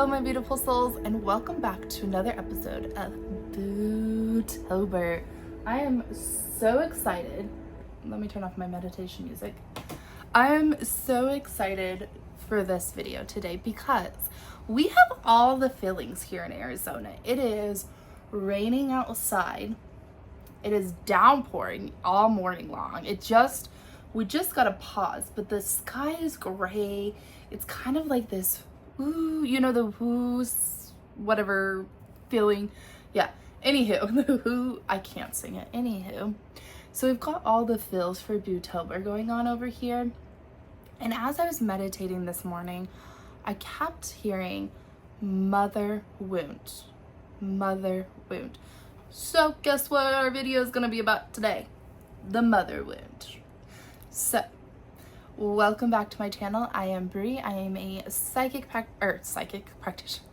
Hello, my beautiful souls, and welcome back to another episode of BooTober. I am so excited. Let me turn off my meditation music. I'm so excited for this video today because we have all the feelings here in Arizona. It is raining outside. It is downpouring all morning long. We just got a pause, but the sky is gray. It's kind of like this, ooh, you know, the who's whatever feeling. Yeah. Anywho, the who, I can't sing it. Anywho, so we've got all the feels for BooTober going on over here. And as I was meditating this morning, I kept hearing mother wound, mother wound. So guess what our video is going to be about today? The mother wound. So, welcome back to my channel. I am Brie. I am a psychic practitioner.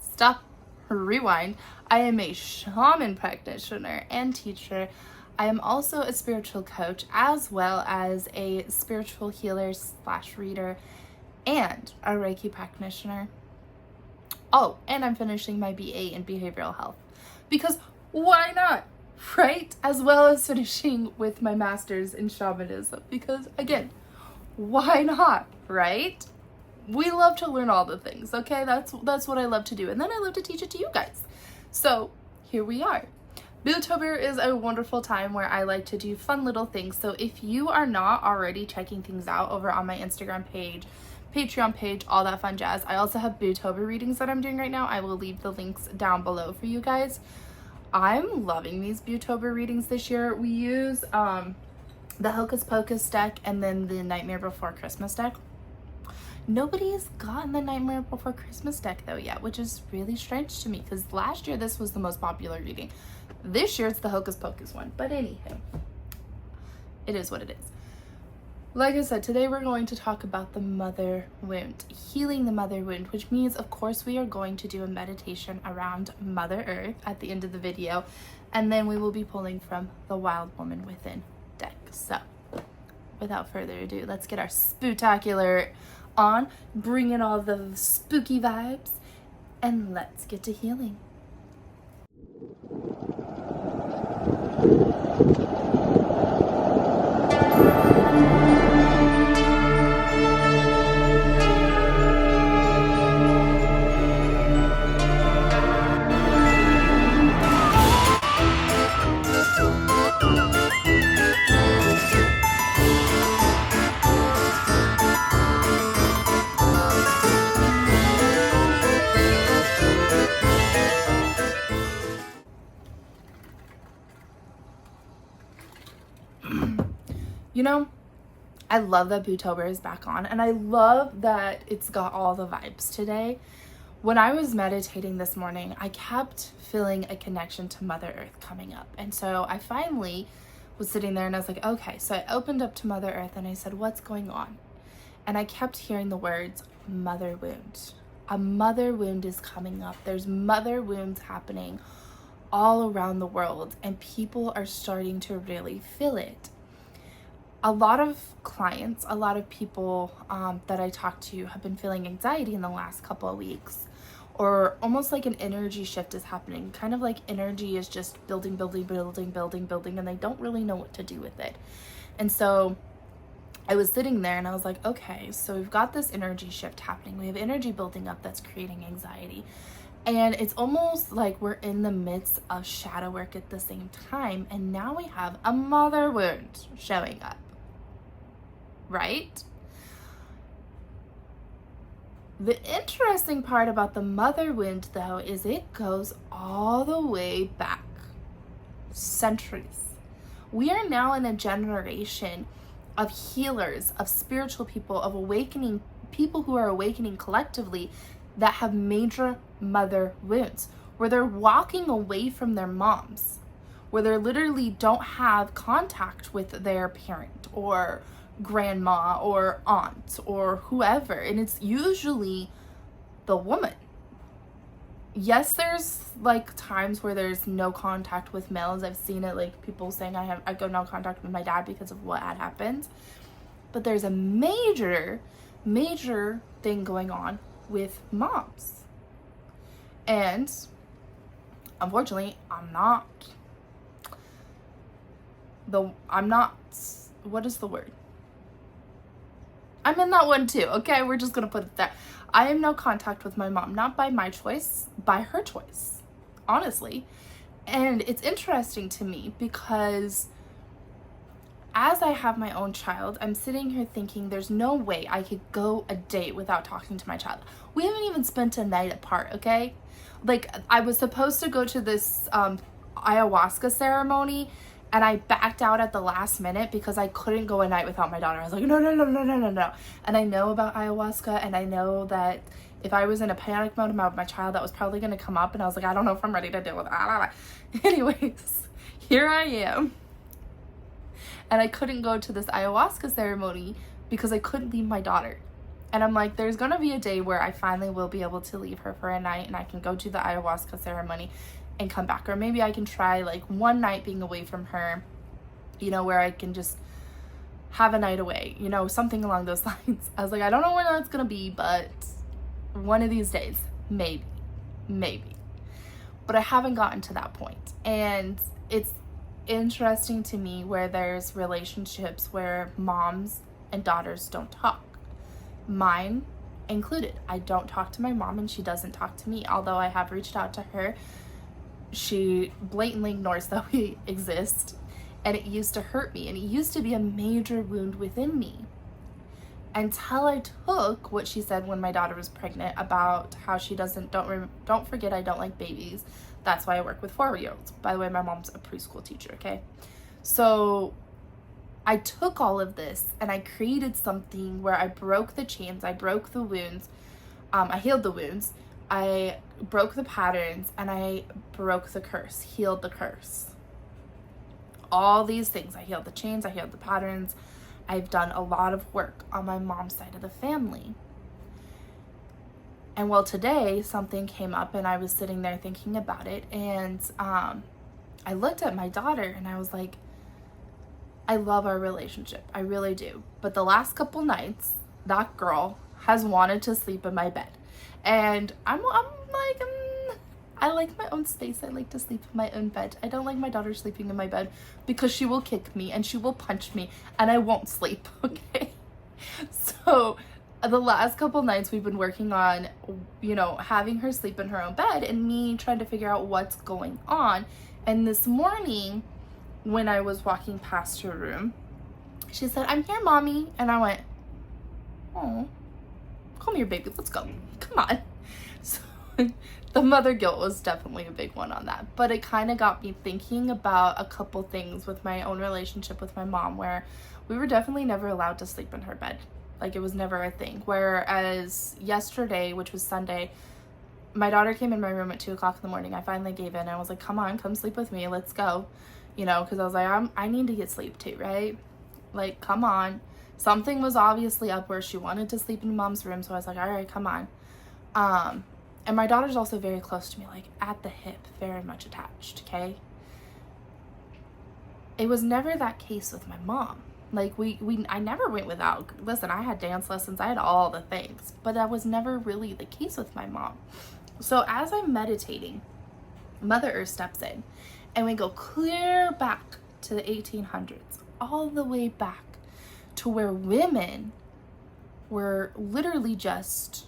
Stop. Rewind. I am a shaman practitioner and teacher. I am also a spiritual coach as well as a spiritual healer / reader and a Reiki practitioner. Oh, and I'm finishing my BA in behavioral health because why not? Right? As well as finishing with my master's in shamanism because, again, why not, right? We love to learn all the things, okay? That's what I love to do. And then I love to teach it to you guys. So here we are. BooTober is a wonderful time where I like to do fun little things. So if you are not already checking things out over on my Instagram page, Patreon page, all that fun jazz, I also have BooTober readings that I'm doing right now. I will leave the links down below for you guys. I'm loving these BooTober readings this year. We use the Hocus Pocus deck and then the Nightmare Before Christmas deck. Nobody's gotten the Nightmare Before Christmas deck though yet, which is really strange to me because last year this was the most popular reading. This year it's the Hocus Pocus one, but anywho, it is what it is. Like I said, today we're going to talk about the mother wound, healing the mother wound, which means, of course, we are going to do a meditation around Mother Earth at the end of the video, and then we will be pulling from the Wild Woman Within deck. So, without further ado, let's get our spooktacular on, bring in all the spooky vibes, and let's get to healing. You know, I love that BooTober is back on, and I love that it's got all the vibes today. When I was meditating this morning, I kept feeling a connection to Mother Earth coming up. And so I finally was sitting there and I was like, okay. So I opened up to Mother Earth and I said, what's going on? And I kept hearing the words, mother wound. A mother wound is coming up. There's mother wounds happening all around the world, and people are starting to really feel it. A lot of clients, a lot of people that I talk to have been feeling anxiety in the last couple of weeks, or almost like an energy shift is happening, kind of like energy is just building, and they don't really know what to do with it. And so I was sitting there and I was like, okay, so we've got this energy shift happening. We have energy building up that's creating anxiety. And it's almost like we're in the midst of shadow work at the same time. And now we have a mother wound showing up. Right? The interesting part about the mother wound, though, is it goes all the way back centuries. We are now in a generation of healers, of spiritual people, of awakening people who are awakening collectively that have major mother wounds, where they're walking away from their moms, where they literally don't have contact with their parent or grandma or aunt or whoever, and it's usually the woman. Yes, there's like times where there's no contact with males. I've seen it, like people saying I got no contact with my dad because of what had happened, but there's a major thing going on with moms. And unfortunately, I'm not, what is the word? I'm in that one too, okay? We're just gonna put it there. I am no contact with my mom, not by my choice, by her choice, honestly. And it's interesting to me because as I have my own child, I'm sitting here thinking there's no way I could go a day without talking to my child. We haven't even spent a night apart, okay? Like, I was supposed to go to this ayahuasca ceremony, and I backed out at the last minute because I couldn't go a night without my daughter. I was like, no. And I know about ayahuasca, and I know that if I was in a panic mode about my child, that was probably going to come up, and I was like, I don't know if I'm ready to deal with it. Anyways, here I am. And I couldn't go to this ayahuasca ceremony because I couldn't leave my daughter. And I'm like, there's going to be a day where I finally will be able to leave her for a night and I can go to the ayahuasca ceremony and come back. Or maybe I can try like one night being away from her, you know, where I can just have a night away, you know, something along those lines. I was like, I don't know when that's going to be, but one of these days, maybe. But I haven't gotten to that point. And it's interesting to me where there's relationships where moms and daughters don't talk. Mine included. I don't talk to my mom and she doesn't talk to me. Although I have reached out to her, she blatantly ignores that we exist, and it used to hurt me, and it used to be a major wound within me until I took what she said when my daughter was pregnant about how she don't forget I don't like babies. That's why I work with 4-year-olds. By the way, my mom's a preschool teacher, okay? So I took all of this and I created something where I broke the chains, I broke the wounds, I healed the wounds, I broke the patterns, and I broke the curse, healed the curse. All these things. I healed the chains, I healed the patterns. I've done a lot of work on my mom's side of the family. And well, today something came up and I was sitting there thinking about it, and I looked at my daughter and I was like, I love our relationship. I really do. But the last couple nights, that girl has wanted to sleep in my bed. And I'm like, I like my own space. I like to sleep in my own bed. I don't like my daughter sleeping in my bed because she will kick me and she will punch me and I won't sleep, okay? So the last couple nights we've been working on, you know, having her sleep in her own bed and me trying to figure out what's going on. And this morning, when I was walking past her room, she said, I'm here, mommy. And I went, oh, come here, baby, let's go. Come on. So the mother guilt was definitely a big one on that. But it kind of got me thinking about a couple things with my own relationship with my mom, where we were definitely never allowed to sleep in her bed. Like, it was never a thing. Whereas yesterday, which was Sunday, my daughter came in my room at 2 o'clock in the morning. I finally gave in. I was like, come on, come sleep with me. Let's go. You know, because I was like, I need to get sleep too, right? Like, come on. Something was obviously up where she wanted to sleep in mom's room. So I was like, all right, come on. And my daughter's also very close to me, like at the hip, very much attached, okay? It was never that case with my mom. Like, I never went without. Listen, I had dance lessons, I had all the things, but that was never really the case with my mom. So as I'm meditating, Mother Earth steps in, and we go clear back to the 1800s, all the way back to where women were literally just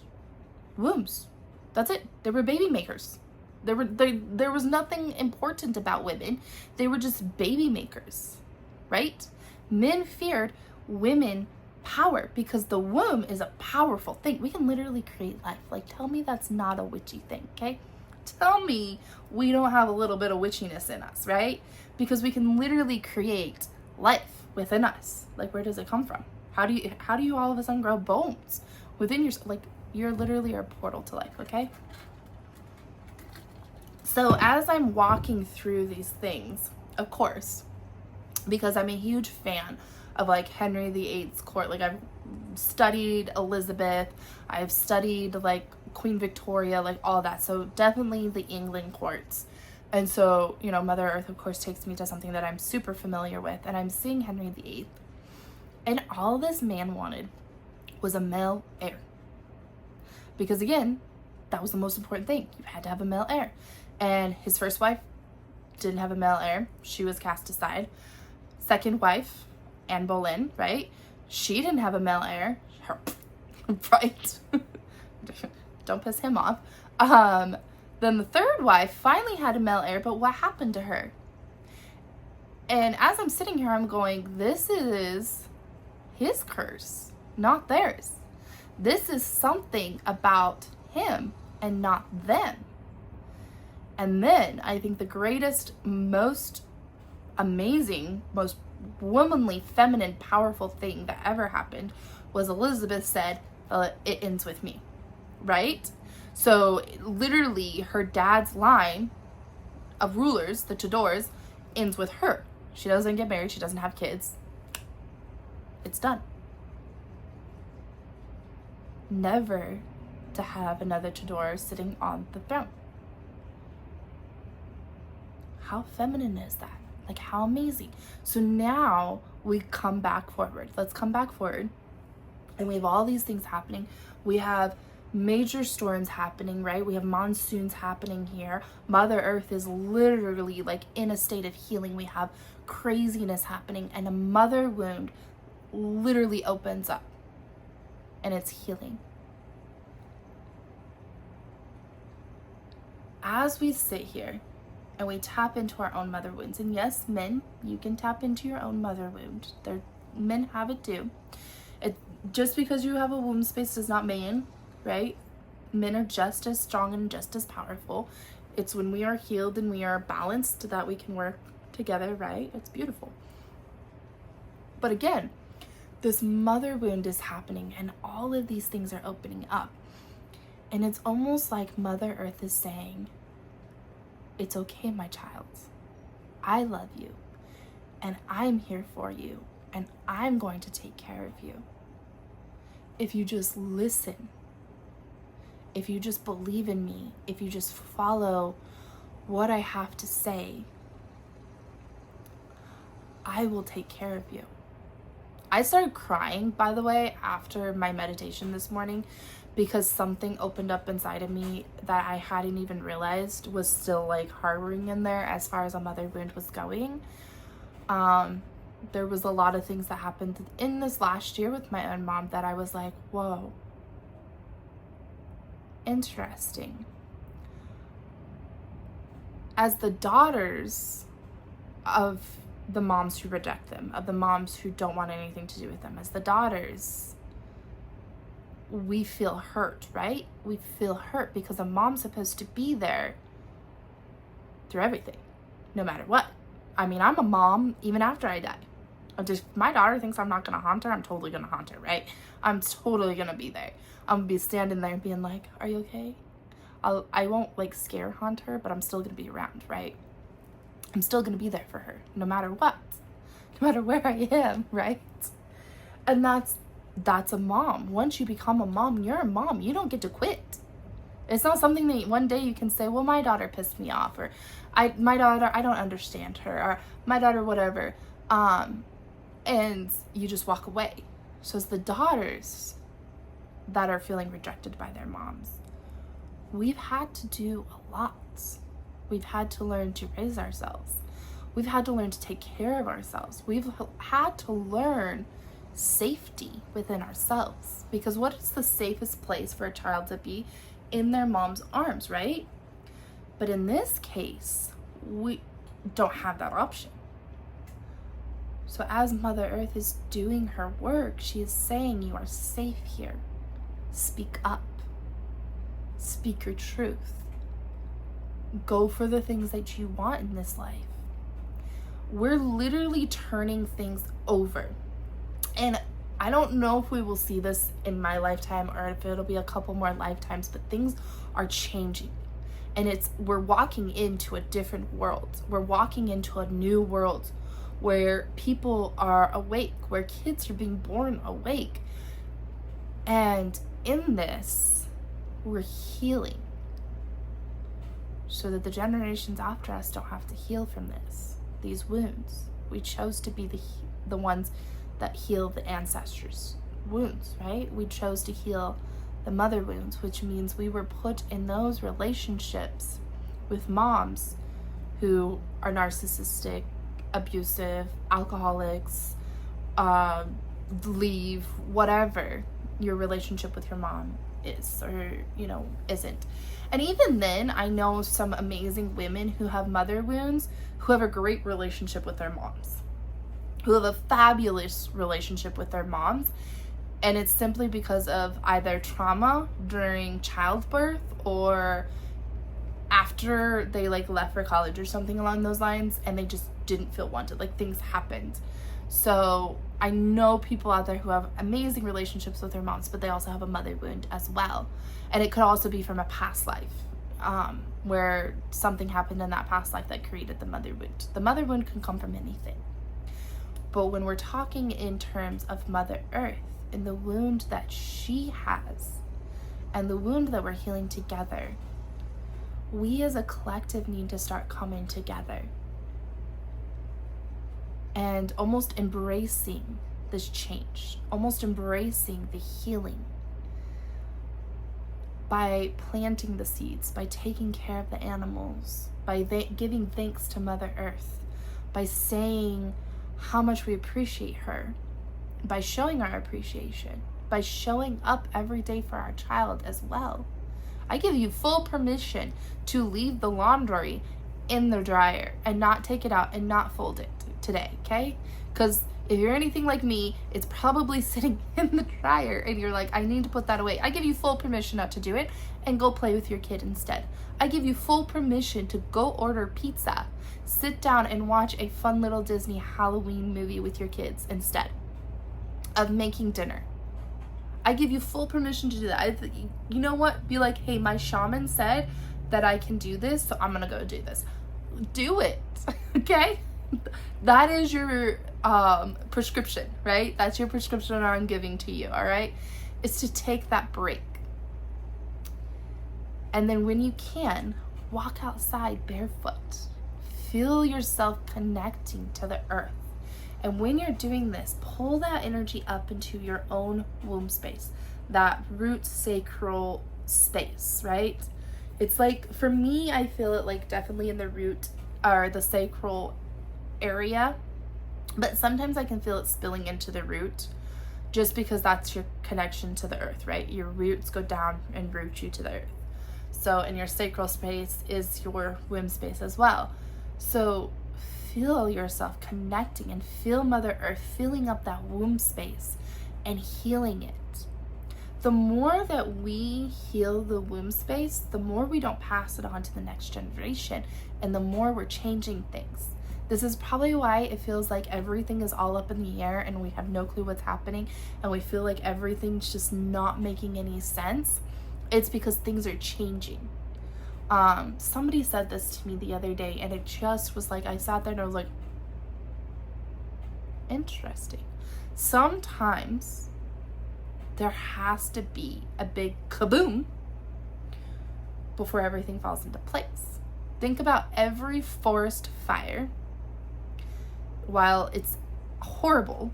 wombs. That's it. They were baby makers. There was nothing important about women. They were just baby makers, right? Men feared women power because the womb is a powerful thing. We can literally create life. Like, tell me that's not a witchy thing, okay? Tell me we don't have a little bit of witchiness in us, right? Because we can literally create life within us. Like, where does it come from? How do you all of a sudden grow bones within yourself? Like, you're literally our portal to life, okay? So as I'm walking through these things, of course, because I'm a huge fan of like Henry VIII's court, like I've studied Elizabeth, I've studied like Queen Victoria, like all that. So definitely the England courts. And so, you know, Mother Earth, of course, takes me to something that I'm super familiar with. And I'm seeing Henry VIII. And all this man wanted was a male heir. because again, that was the most important thing. You had to have a male heir. And his first wife didn't have a male heir. She was cast aside. Second wife, Anne Boleyn, right? She didn't have a male heir. Her, right? Don't piss him off. Then the third wife finally had a male heir, but what happened to her? And as I'm sitting here, I'm going, this is his curse, not theirs. This is something about him and not them. And then I think the greatest, most amazing, most womanly, feminine, powerful thing that ever happened was Elizabeth said, it ends with me, right? So literally her dad's line of rulers, the Tudors, ends with her. She doesn't get married. She doesn't have kids. It's done. Never to have another Tudor sitting on the throne. How feminine is that? Like, how amazing. So now we come back forward. Let's come back forward. And we have all these things happening. We have major storms happening, right? We have monsoons happening here. Mother Earth is literally like in a state of healing. We have craziness happening, and a mother wound literally opens up and it's healing. As we sit here and we tap into our own mother wounds, and yes, men, you can tap into your own mother wound. Men have it too. Just because you have a womb space does not mean, right? Men are just as strong and just as powerful. It's when we are healed and we are balanced that we can work together, right? It's beautiful. But again, this mother wound is happening and all of these things are opening up. And it's almost like Mother Earth is saying, it's okay, my child. I love you and I'm here for you and I'm going to take care of you. If you just listen, if you just believe in me, if you just follow what I have to say, I will take care of you. I started crying, by the way, after my meditation this morning, because something opened up inside of me that I hadn't even realized was still like harboring in there as far as a mother wound was going. There was a lot of things that happened in this last year with my own mom that I was like, whoa, interesting. As the daughters of the moms who reject them, of the moms who don't want anything to do with them, as the daughters, we feel hurt, right? We feel hurt because a mom's supposed to be there through everything, no matter what. I mean, I'm a mom even after I die. If my daughter thinks I'm not going to haunt her, I'm totally going to haunt her, right? I'm totally going to be there. I'm going to be standing there and being like, are you okay? I won't like scare haunt her, but I'm still going to be around, right? I'm still going to be there for her no matter what, no matter where I am, right? And that's a mom. Once you become a mom, you're a mom. You don't get to quit. It's not something that one day you can say, well, my daughter pissed me off, or my daughter, I don't understand her, or my daughter, whatever. And you just walk away. So it's the daughters that are feeling rejected by their moms. We've had to do a lot. We've had to learn to raise ourselves. We've had to learn to take care of ourselves. We've had to learn safety within ourselves, because what is the safest place for a child to be? In their mom's arms, right? But in this case, we don't have that option. So as Mother Earth is doing her work, she is saying, you are safe here. Speak up. Speak your truth. Go for the things that you want in this life. We're literally turning things over. And I don't know if we will see this in my lifetime or if it'll be a couple more lifetimes, but things are changing. And we're walking into a different world. We're walking into a new world where people are awake, where kids are being born awake. And in this, we're healing so that the generations after us don't have to heal from these wounds. We chose to be the ones that heal the ancestors' wounds, right? We chose to heal the mother wounds, which means we were put in those relationships with moms who are narcissistic, abusive, alcoholics, leave, whatever your relationship with your mom is or, isn't. And even then, I know some amazing women who have mother wounds who have a great relationship with their moms, who have a fabulous relationship with their moms. And it's simply because of either trauma during childbirth or after they left for college or something along those lines, and they just didn't feel wanted. Things happened. So I know people out there who have amazing relationships with their moms, but they also have a mother wound as well. And it could also be from a past life, where something happened in that past life that created the mother wound. The mother wound can come from anything. But when we're talking in terms of Mother Earth and the wound that she has and the wound that we're healing together, we as a collective need to start coming together and almost embracing this change, almost embracing the healing by planting the seeds, by taking care of the animals, by giving thanks to Mother Earth, by saying how much we appreciate her, by showing our appreciation, by showing up every day for our child as well. I give you full permission to leave the laundry in the dryer and not take it out and not fold it today, okay? Because if you're anything like me, it's probably sitting in the dryer and you're like, I need to put that away. I give you full permission not to do it and go play with your kid instead. I give you full permission to go order pizza, sit down and watch a fun little Disney Halloween movie with your kids instead of making dinner. I give you full permission to do that. You know what? Be like, hey, my shaman said that I can do this, so I'm gonna go do this. Do it, okay? That is your prescription, right? That's your prescription I'm giving to you, all right? Is to take that break. And then when you can, walk outside barefoot. Feel yourself connecting to the earth. And when you're doing this, pull that energy up into your own womb space, that root sacral space, right? It's for me, I feel it definitely in the root or the sacral area, but sometimes I can feel it spilling into the root just because that's your connection to the earth, right? Your roots go down and root you to the earth. So, and your sacral space is your womb space as well. So feel yourself connecting and feel Mother Earth filling up that womb space and healing it. The more that we heal the womb space, the more we don't pass it on to the next generation and the more we're changing things. This is probably why it feels like everything is all up in the air and we have no clue what's happening and we feel like everything's just not making any sense. It's because things are changing. Somebody said this to me the other day and it just was I sat there and I was like, interesting. Sometimes there has to be a big kaboom before everything falls into place. Think about every forest fire. While it's horrible,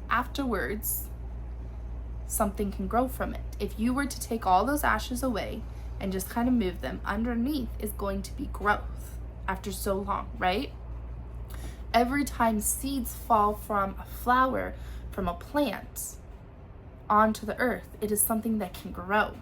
afterwards, something can grow from it. If you were to take all those ashes away and just kind of move them, underneath is going to be growth after so long, right? Every time seeds fall from a flower, from a plant, onto the earth, it is something that can grow.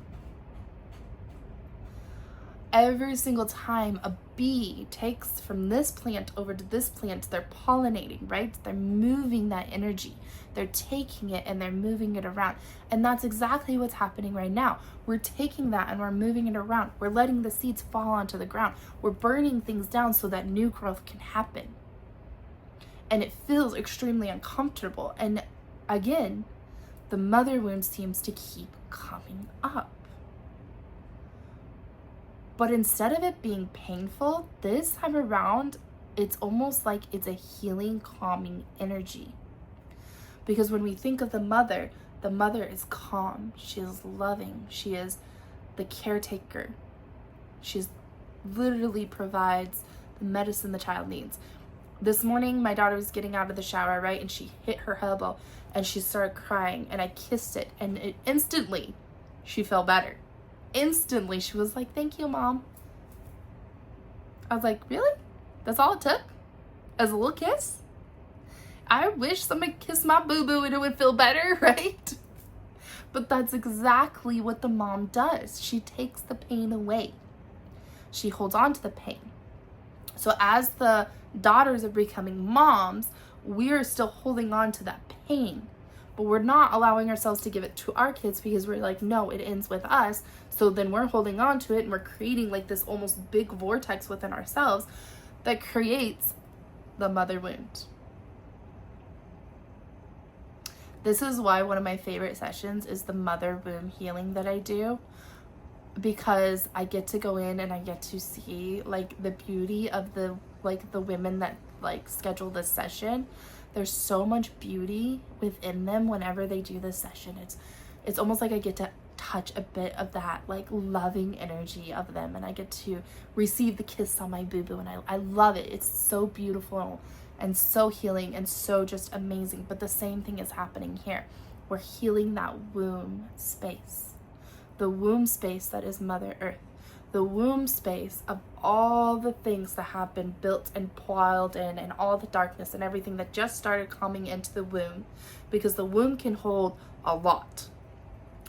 Every single time a bee takes from this plant over to this plant, they're pollinating, right? They're moving that energy. They're taking it and they're moving it around. And that's exactly what's happening right now. We're taking that and we're moving it around. We're letting the seeds fall onto the ground. We're burning things down so that new growth can happen. And it feels extremely uncomfortable. And again, the mother wound seems to keep coming up. But instead of it being painful, this time around, it's almost like it's a healing, calming energy. Because when we think of the mother is calm, she is loving, she is the caretaker. She's literally provides the medicine the child needs. This morning, my daughter was getting out of the shower, right? And she hit her elbow and she started crying and I kissed it and it instantly she felt better. Instantly, she was like, thank you, Mom. I was like, really? That's all it took? As a little kiss? I wish somebody kissed my boo-boo and it would feel better, right? But that's exactly what the mom does. She takes the pain away. She holds on to the pain. So as the daughters are becoming moms, we're still holding on to that pain. But we're not allowing ourselves to give it to our kids because we're like, no, it ends with us. So then we're holding on to it and we're creating like this almost big vortex within ourselves that creates the mother wound. This is why one of my favorite sessions is the mother womb healing that I do, because I get to go in and I get to see like the beauty of the women that like schedule this session. There's so much beauty within them whenever they do this session. It's almost like I get to touch a bit of that like loving energy of them, and I get to receive the kiss on my boo-boo, and I love it. It's so beautiful and so healing and so just amazing. But the same thing is happening here. We're healing that womb space. The womb space that is Mother Earth. The womb space of all the things that have been built and piled in, and all the darkness and everything that just started coming into the womb, because the womb can hold a lot.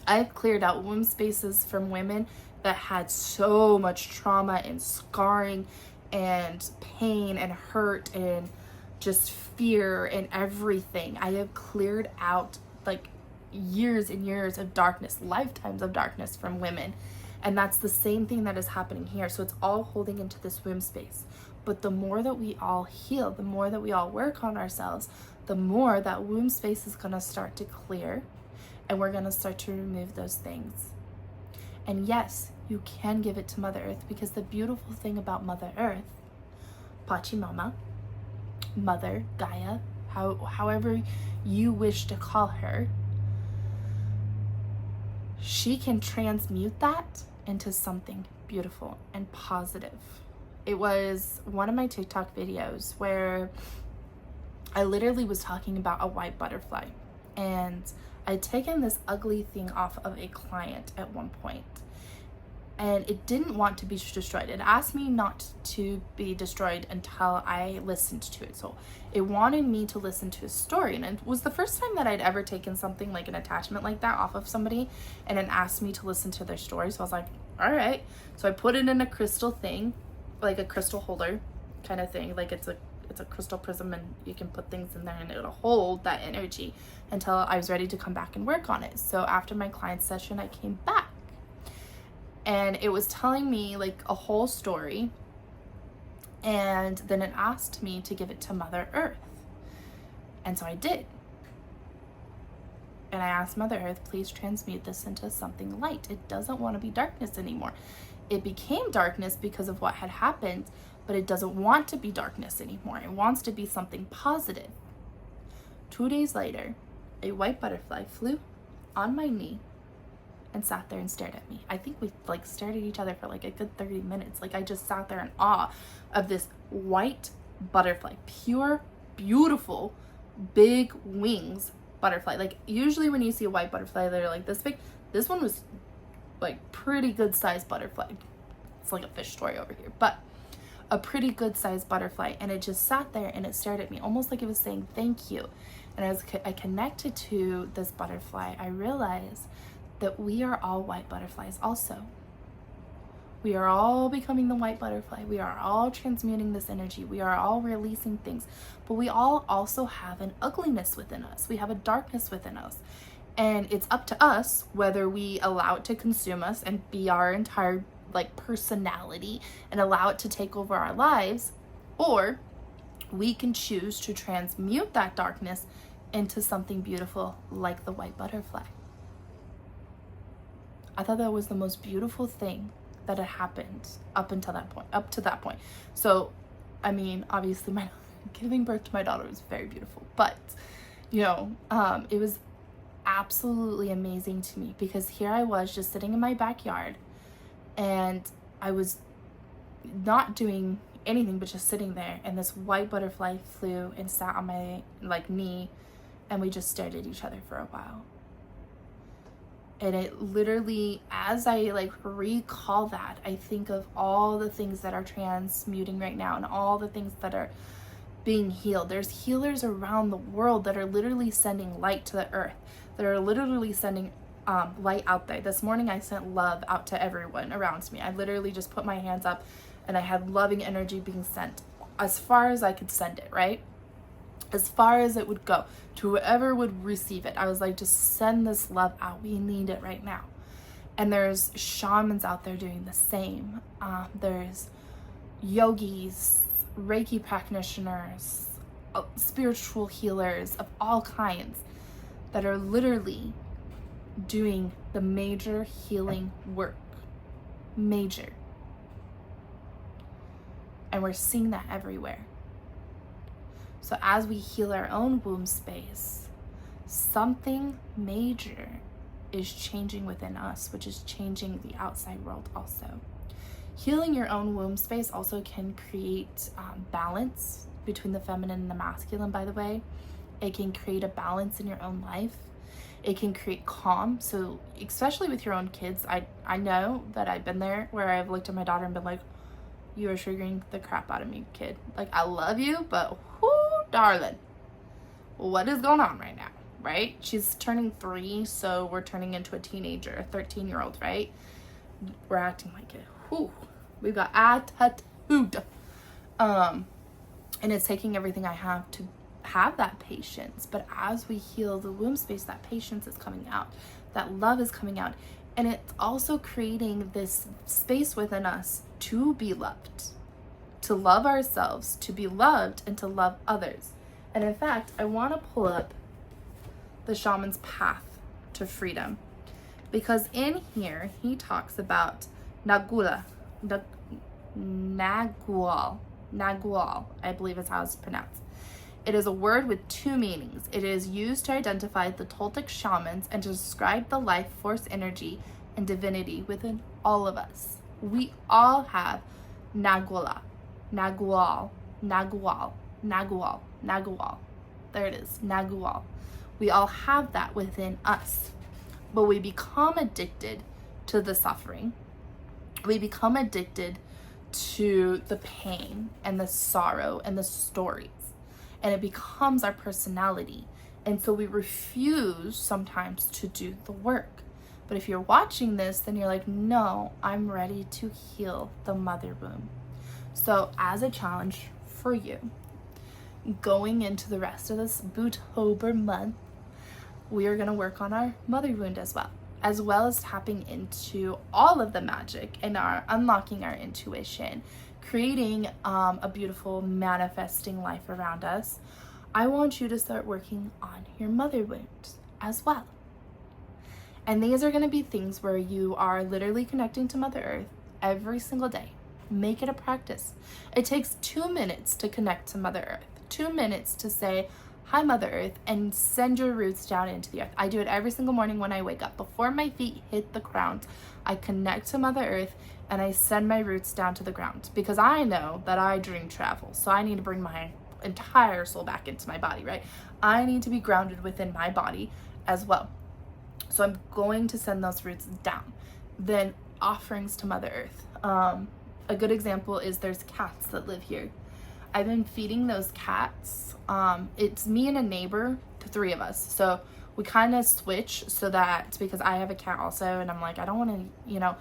I've cleared out womb spaces from women that had so much trauma and scarring and pain and hurt and just fear and everything. I have cleared out like years and years of darkness, lifetimes of darkness from women. And that's the same thing that is happening here. So it's all holding into this womb space. But the more that we all heal, the more that we all work on ourselves, the more that womb space is going to start to clear. And we're going to start to remove those things. And yes, you can give it to Mother Earth, because the beautiful thing about Mother Earth, Pachamama, Mother, Gaia, however you wish to call her, she can transmute that into something beautiful and positive. It was one of my TikTok videos where I literally was talking about a white butterfly, and I'd taken this ugly thing off of a client at one point, and it didn't want to be destroyed. It asked me not to be destroyed until I listened to it. So it wanted me to listen to a story, and it was the first time that I'd ever taken something like an attachment like that off of somebody, and it asked me to listen to their story. So I was like, all right. So I put it in a crystal thing, like a crystal holder kind of thing. Like it's a crystal prism, and you can put things in there and it'll hold that energy until I was ready to come back and work on it. So after my client session, I came back, and it was telling me like a whole story, and then it asked me to give it to Mother Earth, and so I did. And I asked Mother Earth, please transmute this into something light. It doesn't want to be darkness anymore. It became darkness because of what had happened, but it doesn't want to be darkness anymore. It wants to be something positive. 2 days later, a white butterfly flew on my knee and sat there and stared at me. I think we like stared at each other for like a good 30 minutes. Like I just sat there in awe of this white butterfly, pure, beautiful, big wings butterfly. Like usually when you see a white butterfly, they're like this big. This one was like pretty good sized butterfly. It's like a fish story over here, but a pretty good sized butterfly, and it just sat there and it stared at me almost like it was saying thank you. And as I connected to this butterfly, I realized that we are all white butterflies also. We are all becoming the white butterfly. We are all transmuting this energy. We are all releasing things, but we all also have an ugliness within us. We have a darkness within us, and it's up to us whether we allow it to consume us and be our entire like personality and allow it to take over our lives, or we can choose to transmute that darkness into something beautiful like the white butterfly. I thought that was the most beautiful thing that had happened up to that point. So, I mean, obviously giving birth to my daughter was very beautiful, but you know, it was absolutely amazing to me, because here I was just sitting in my backyard, and I was not doing anything but just sitting there, and this white butterfly flew and sat on my like knee, and we just stared at each other for a while. And it literally, as I like recall that, I think of all the things that are transmuting right now and all the things that are being healed. There's healers around the world that are literally sending light to the earth, that are literally sending light out there. This morning I sent love out to everyone around me. I literally just put my hands up and I had loving energy being sent as far as I could send it, right? As far as it would go to whoever would receive it. I was like, just send this love out. We need it right now. And there's shamans out there doing the same. There's yogis, Reiki practitioners, spiritual healers of all kinds that are literally doing the major healing work. Major. And we're seeing that everywhere. So as we heal our own womb space, something major is changing within us, which is changing the outside world also. Healing your own womb space also can create balance between the feminine and the masculine, by the way. It can create a balance in your own life. It can create calm. So especially with your own kids, I know that I've been there where I've looked at my daughter and been like, you are triggering the crap out of me, kid. Like, I love you, but whoo, darling, what is going on right now, right? She's turning 3, so we're turning into a teenager, a 13-year-old, right? We're acting like it. Whew, we've got attitude. And it's taking everything I have to have that patience. But as we heal the womb space, that patience is coming out, that love is coming out. And it's also creating this space within us to be loved, to love ourselves, to be loved, and to love others. And in fact, I want to pull up the shaman's path to freedom, because in here he talks about Nagual, I believe is how it's pronounced. It is a word with 2 meanings. It is used to identify the Toltec shamans and to describe the life force, energy, and divinity within all of us. We all have Nagual. There it is, Nagual. We all have that within us. But we become addicted to the suffering. We become addicted to the pain and the sorrow and the stories. And it becomes our personality. And so we refuse sometimes to do the work. But if you're watching this, then you're like, no, I'm ready to heal the mother womb. So as a challenge for you, going into the rest of this BooTober month, we are going to work on our mother wound as well as tapping into all of the magic and unlocking our intuition, creating a beautiful manifesting life around us. I want you to start working on your mother wound as well. And these are going to be things where you are literally connecting to Mother Earth every single day. Make it a practice. It takes 2 minutes to connect to Mother Earth. 2 minutes to say, hi, Mother Earth, and send your roots down into the earth. I do it every single morning when I wake up. Before my feet hit the ground, I connect to Mother Earth and I send my roots down to the ground, because I know that I dream travel. So I need to bring my entire soul back into my body, right? I need to be grounded within my body as well. So I'm going to send those roots down. Then offerings to Mother Earth. A good example is there's cats that live here. I've been feeding those cats. It's me and a neighbor, the 3 of us. So we kind of switch, so that, because I have a cat also, and I'm like, I don't want to,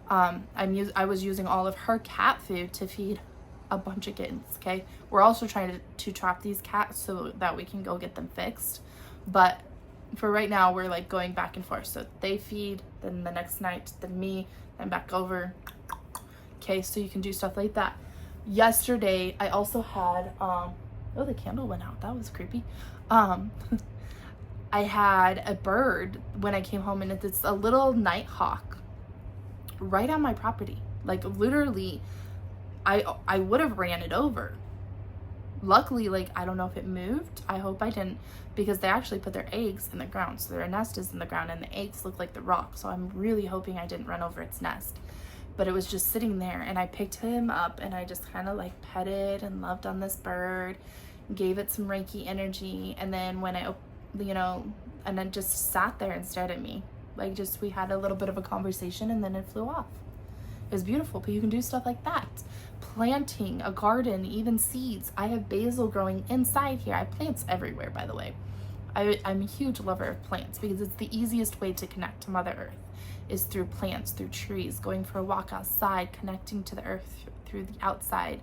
I was using all of her cat food to feed a bunch of kittens, okay? We're also trying to trap these cats so that we can go get them fixed. But for right now, we're like going back and forth. So they feed, then the next night, then me, then back over. Okay, so you can do stuff like that. Yesterday, I also had, oh, the candle went out. That was creepy. I had a bird when I came home, and it's a little nighthawk right on my property. Like, literally, I would have ran it over. Luckily, like, I don't know if it moved. I hope I didn't, because they actually put their eggs in the ground. So their nest is in the ground and the eggs look like the rock. So I'm really hoping I didn't run over its nest. But it was just sitting there, and I picked him up and I just kind of like petted and loved on this bird, gave it some Reiki energy. And then when and then just sat there and stared at me. Like, just we had a little bit of a conversation and then it flew off. It was beautiful. But you can do stuff like that. Planting a garden, even seeds. I have basil growing inside here. I have plants everywhere, by the way. I'm a huge lover of plants because it's the easiest way to connect to Mother Earth is through plants, through trees, going for a walk outside, connecting to the earth through the outside,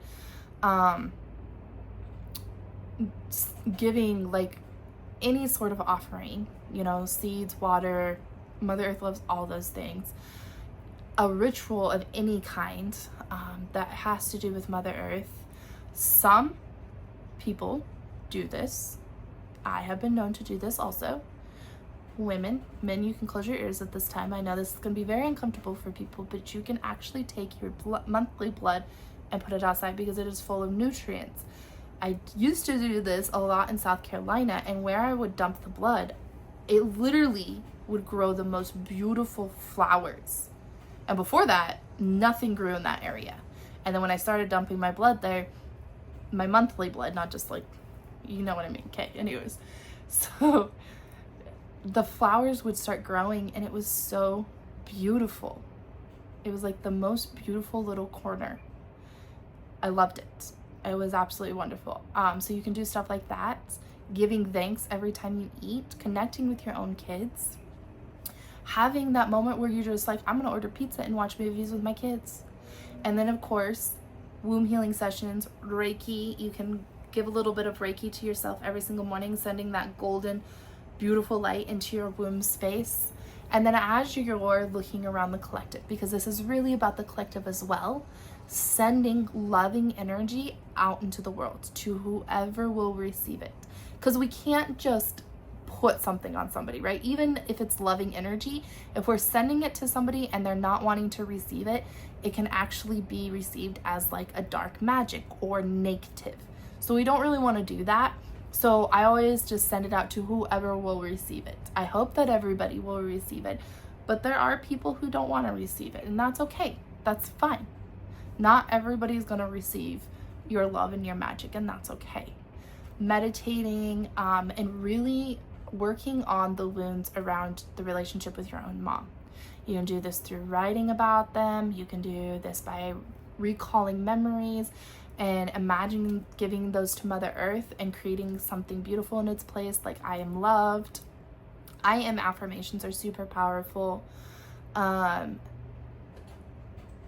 giving like any sort of offering, you know, seeds, water. Mother Earth loves all those things. A ritual of any kind that has to do with Mother Earth. Some people do this. I have been known to do this also. Women, men, you can close your ears at this time. I know this is going to be very uncomfortable for people, but you can actually take your monthly blood and put it outside because it is full of nutrients. I used to do this a lot in South Carolina, and where I would dump the blood, it literally would grow the most beautiful flowers. And before that, nothing grew in that area. And then when I started dumping my blood there, my monthly blood, not just like, you know what I mean. Okay, anyways. So the flowers would start growing and it was so beautiful. It was like the most beautiful little corner. I loved it. It was absolutely wonderful. So you can do stuff like that. Giving thanks every time you eat. Connecting with your own kids. Having that moment where you're just like, I'm gonna order pizza and watch movies with my kids. And then of course, womb healing sessions, Reiki. You can give a little bit of Reiki to yourself every single morning, sending that golden, beautiful light into your womb space. And then as you're looking around the collective, because this is really about the collective as well, sending loving energy out into the world to whoever will receive it. Because we can't just put something on somebody, right? Even if it's loving energy, if we're sending it to somebody and they're not wanting to receive it, it can actually be received as like a dark magic or negative. So we don't really want to do that. So I always just send it out to whoever will receive it. I hope that everybody will receive it, but there are people who don't want to receive it, and that's okay. That's fine. Not everybody's going to receive your love and your magic, and that's okay. Meditating and really working on the wounds around the relationship with your own mom. You can do this through writing about them. You can do this by recalling memories and imagining giving those to Mother Earth and creating something beautiful in its place, like I am loved. I am affirmations are super powerful.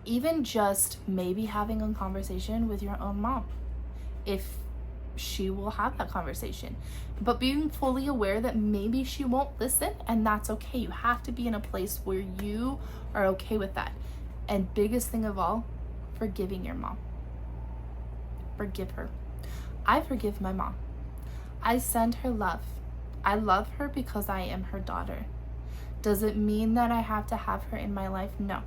Even just maybe having a conversation with your own mom, if she will have that conversation, but being fully aware that maybe she won't listen, and that's okay. You have to be in a place where you are okay with that. And biggest thing of all, forgiving your mom. Forgive her. I forgive my mom. I send her love. I love her because I am her daughter. Does it mean that I have to have her in my life? No.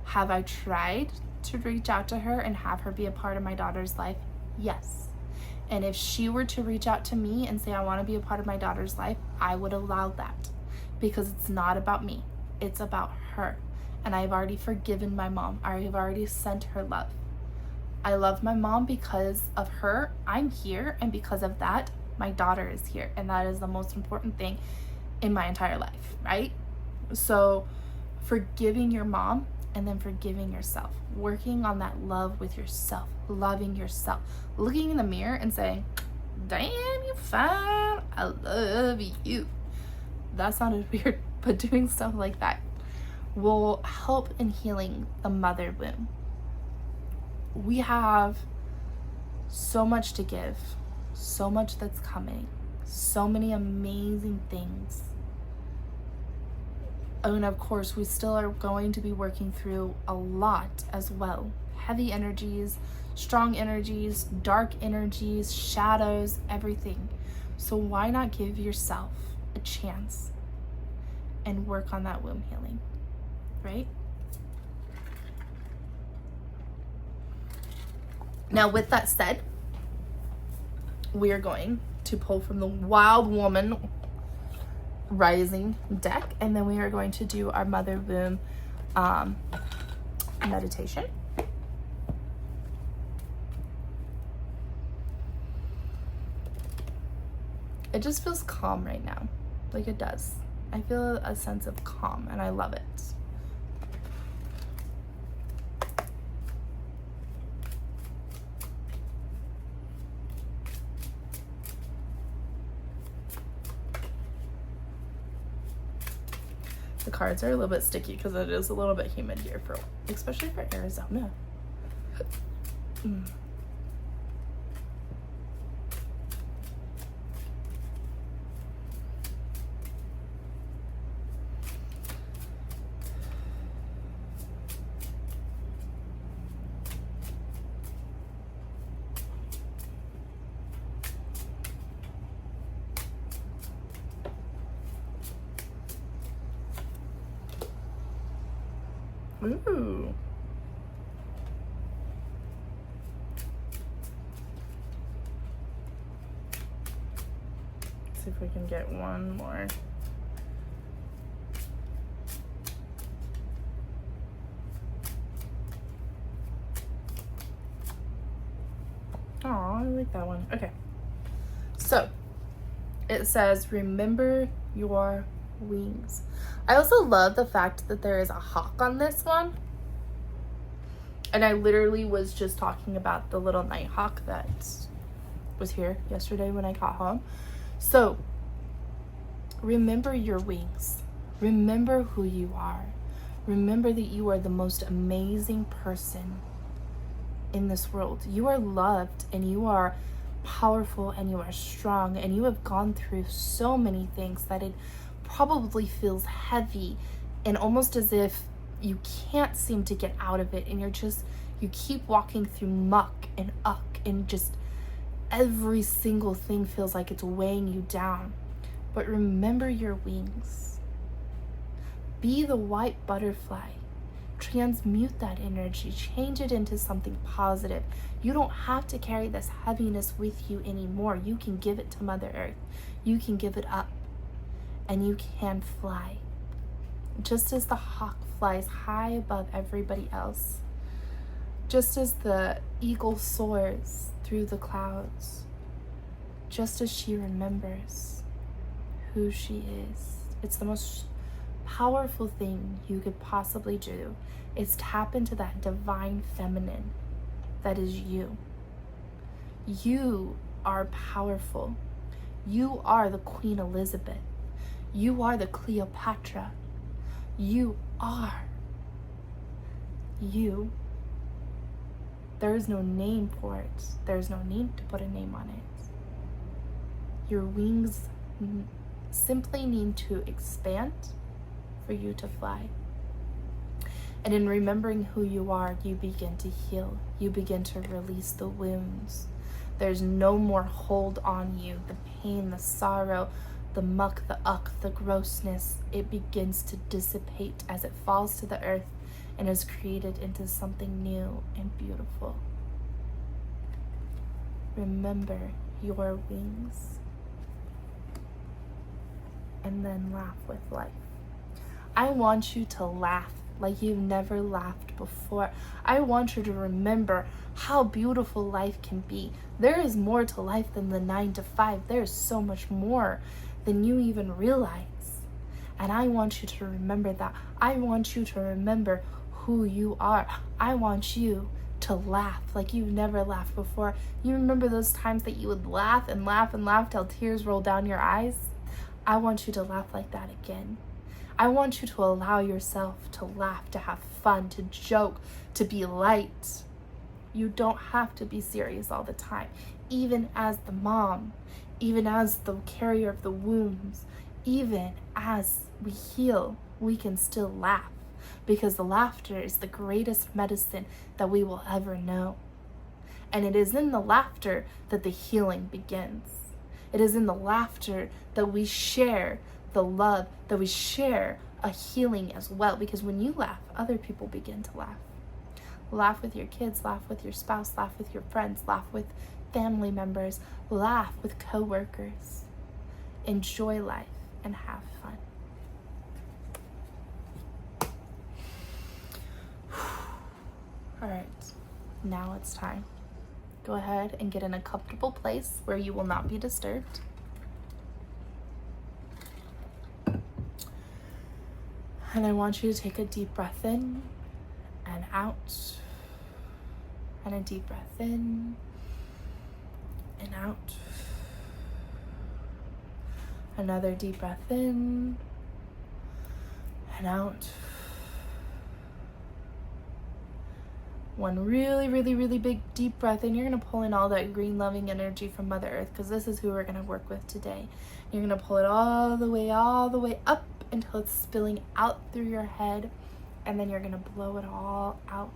Have I tried to reach out to her and have her be a part of my daughter's life? Yes. And if she were to reach out to me and say, I want to be a part of my daughter's life, I would allow that, because it's not about me. It's about her. And I've already forgiven my mom. I have already sent her love. I love my mom because of her. I'm here, and because of that, my daughter is here. And that is the most important thing in my entire life, right? So forgiving your mom and then forgiving yourself, working on that love with yourself, loving yourself, looking in the mirror and saying, damn, you fine, I love you. That sounded weird, but doing stuff like that will help in healing the mother womb. We have so much to give, so much that's coming, so many amazing things. And of course, we still are going to be working through a lot as well. Heavy energies, strong energies, dark energies, shadows, everything. So why not give yourself a chance and work on that womb healing, right? Now, with that said, we are going to pull from the Wild Woman Rising deck, and then we are going to do our mother womb meditation. It just feels calm right now, like it does. I feel a sense of calm, and I love it. The cards are a little bit sticky because it is a little bit humid here, especially for Arizona. Ooh. See if we can get one more. Oh, I like that one. Okay. So, it says, remember your wings. I also love the fact that there is a hawk on this one. And I literally was just talking about the little night hawk that was here yesterday when I got home. So, remember your wings. Remember who you are. Remember that you are the most amazing person in this world. You are loved, and you are powerful, and you are strong, and you have gone through so many things that it probably feels heavy and almost as if you can't seem to get out of it, and you keep walking through muck and uck, and just every single thing feels like it's weighing you down. But remember your wings. Be the white butterfly. Transmute that energy, change it into something positive. You don't have to carry this heaviness with you anymore. You can give it to Mother Earth. You can give it up, and you can fly. Just as the hawk flies high above everybody else, just as the eagle soars through the clouds, just as she remembers who she is. It's the most powerful thing you could possibly do is tap into that divine feminine that is you. You are powerful. You are the Queen Elizabeth. You are the Cleopatra. You are you. There is no name for it. There is no need to put a name on it. Your wings simply need to expand for you to fly. And in remembering who you are, you begin to heal. You begin to release the wounds. There's no more hold on you. The pain, the sorrow, the muck, the uck, the grossness, it begins to dissipate as it falls to the earth and is created into something new and beautiful. Remember your wings. And then laugh with life. I want you to laugh like you've never laughed before. I want you to remember how beautiful life can be. There is more to life than the 9 to 5. There is so much more than you even realize. And I want you to remember that. I want you to remember who you are. I want you to laugh like you've never laughed before. You remember those times that you would laugh and laugh and laugh till tears roll down your eyes? I want you to laugh like that again. I want you to allow yourself to laugh, to have fun, to joke, to be light. You don't have to be serious all the time. Even as the mom, even as the carrier of the wounds, even as we heal, we can still laugh, because the laughter is the greatest medicine that we will ever know. And it is in the laughter that the healing begins. It is in the laughter that we share the love, that we share a healing as well. Because when you laugh, other people begin to laugh. Laugh with your kids, laugh with your spouse, laugh with your friends, laugh with family members, laugh with co-workers. Enjoy life and have fun. All right, now it's time. Go ahead and get in a comfortable place where you will not be disturbed. And I want you to take a deep breath in and out. And a deep breath in and out. Another deep breath in and out. One really, really, really big deep breath in. You're going to pull in all that green loving energy from Mother Earth, because this is who we're going to work with today. You're going to pull it all the way up until it's spilling out through your head, and then you're going to blow it all out.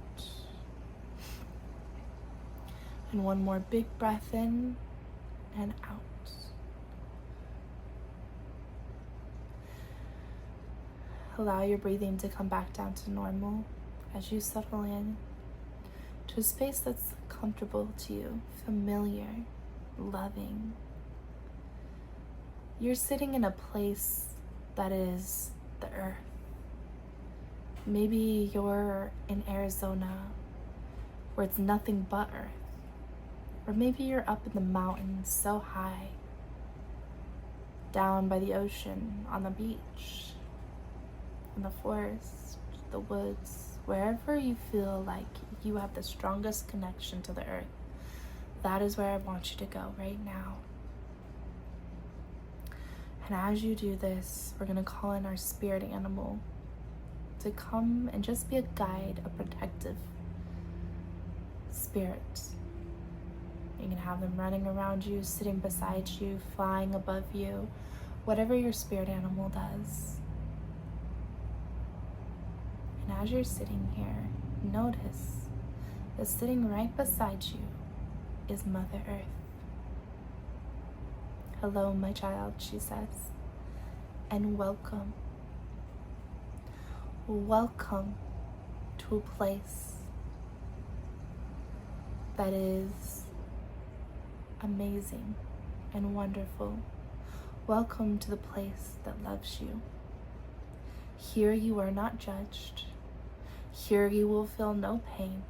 And one more big breath in and out. Allow your breathing to come back down to normal as you settle in to a space that's comfortable to you, familiar, loving. You're sitting in a place that is the earth. Maybe you're in Arizona where it's nothing but earth. Or maybe you're up in the mountains so high, down by the ocean, on the beach, in the forest, the woods, wherever you feel like you have the strongest connection to the earth. That is where I want you to go right now. And as you do this, we're going to call in our spirit animal to come and just be a guide, a protective spirit. You can have them running around you, sitting beside you, flying above you, whatever your spirit animal does. And as you're sitting here, notice that sitting right beside you is Mother Earth. Hello, my child, she says, and welcome. Welcome to a place that is amazing and wonderful. Welcome to the place that loves you. Here you are not judged. Here you will feel no pain.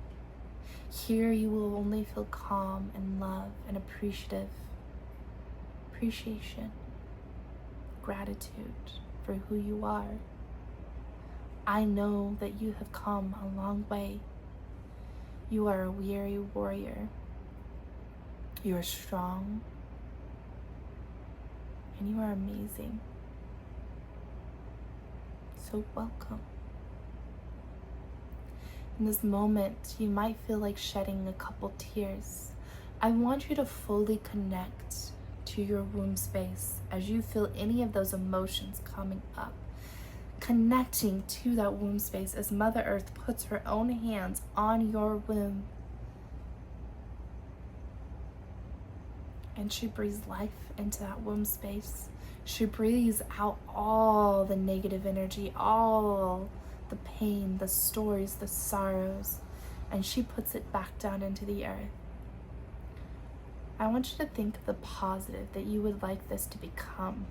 Here you will only feel calm and love and appreciation, gratitude for who you are. I know that you have come a long way. You are a weary warrior. You are strong. And you are amazing. So welcome. In this moment, you might feel like shedding a couple tears. I want you to fully connect to your womb space as you feel any of those emotions coming up. Connecting to that womb space as Mother Earth puts her own hands on your womb. And she breathes life into that womb space. She breathes out all the negative energy, all the pain, the stories, the sorrows, and she puts it back down into the earth. I want you to think of the positive that you would like this to become.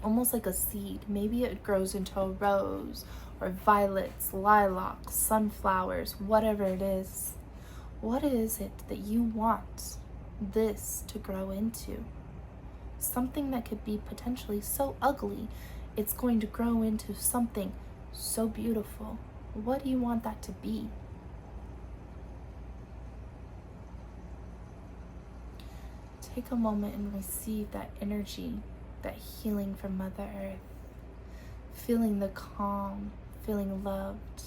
Almost like a seed. Maybe it grows into a rose or violets, lilacs, sunflowers, whatever it is. What is it that you want this to grow into? Something that could be potentially so ugly, it's going to grow into something so beautiful. What do you want that to be? Take a moment and receive that energy, that healing from Mother Earth. Feeling the calm, feeling loved.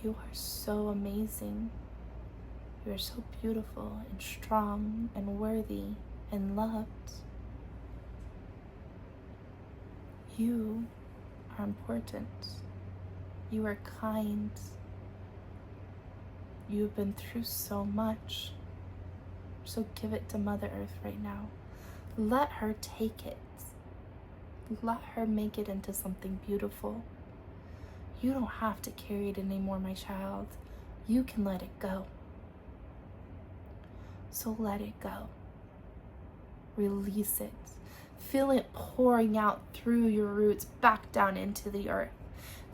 You are so amazing. You are so beautiful and strong and worthy and loved. You are important. You are kind. You have been through so much. So give it to Mother Earth right now. Let her take it. Let her make it into something beautiful. You don't have to carry it anymore, my child. You can let it go. So let it go. Release it. Feel it pouring out through your roots back down into the earth.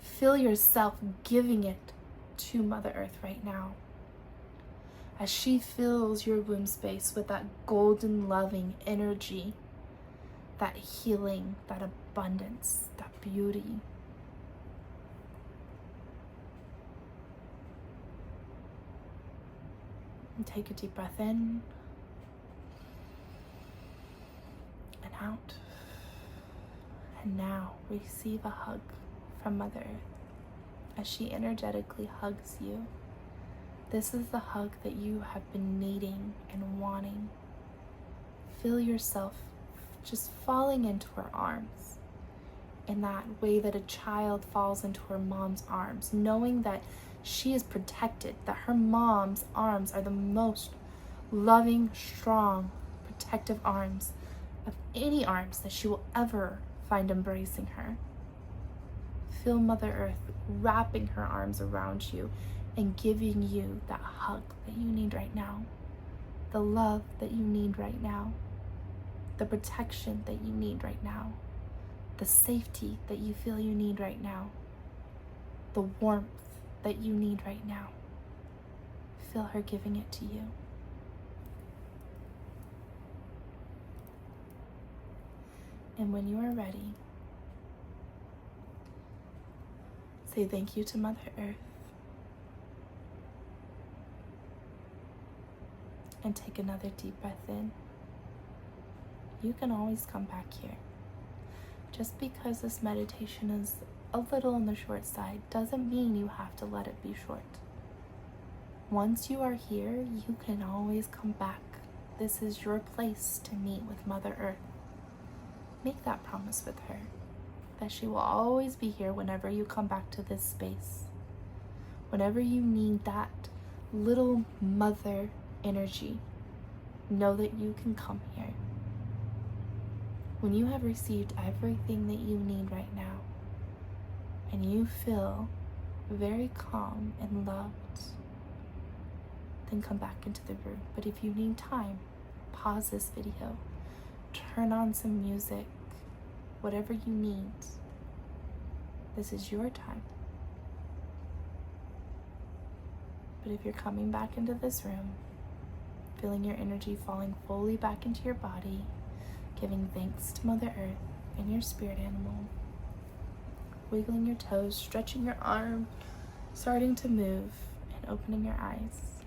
Feel yourself giving it to Mother Earth right now. As she fills your womb space with that golden loving energy, that healing, that abundance, that beauty. And take a deep breath in and out. And now receive a hug from Mother Earth as she energetically hugs you. This is the hug that you have been needing and wanting. Feel yourself just falling into her arms in that way that a child falls into her mom's arms, knowing that she is protected, that her mom's arms are the most loving, strong, protective arms of any arms that she will ever find embracing her. Feel Mother Earth wrapping her arms around you and giving you that hug that you need right now, the love that you need right now, the protection that you need right now, the safety that you feel you need right now, the warmth that you need right now. Feel her giving it to you. And when you are ready, say thank you to Mother Earth. And take another deep breath in. You can always come back here. Just because this meditation is a little on the short side doesn't mean you have to let it be short. Once you are here, you can always come back. This is your place to meet with Mother Earth. Make that promise with her, that she will always be here whenever you come back to this space. Whenever you need that little mother energy, know that you can come here. When you have received everything that you need right now, and you feel very calm and loved, then come back into the room. But if you need time, pause this video, turn on some music, whatever you need. This is your time. But if you're coming back into this room, feeling your energy falling fully back into your body, giving thanks to Mother Earth and your spirit animal, wiggling your toes, stretching your arm, starting to move, and opening your eyes,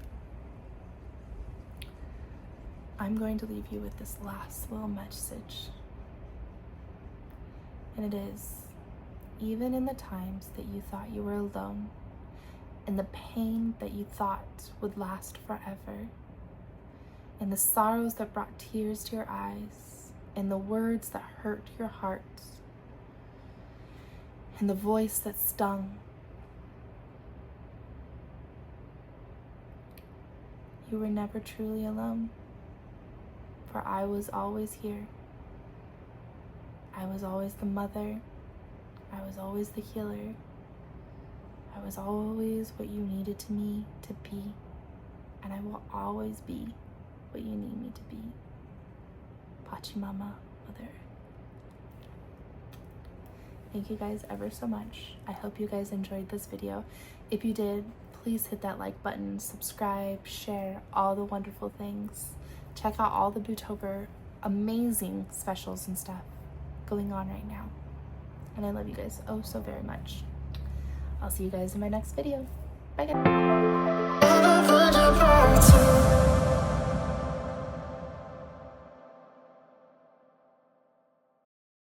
I'm going to leave you with this last little message. And it is, even in the times that you thought you were alone, and the pain that you thought would last forever, and the sorrows that brought tears to your eyes, and the words that hurt your heart, and the voice that stung, you were never truly alone, for I was always here. I was always the mother. I was always the healer. I was always what you needed me to be, and I will always be what you need me to be. Pachamama, Mother. Thank you guys ever so much. I hope you guys enjoyed this video. If you did, please hit that like button, subscribe, share, all the wonderful things. Check out all the BooTober amazing specials and stuff going on right now. And I love you guys oh so very much. I'll see you guys in my next video. Bye guys.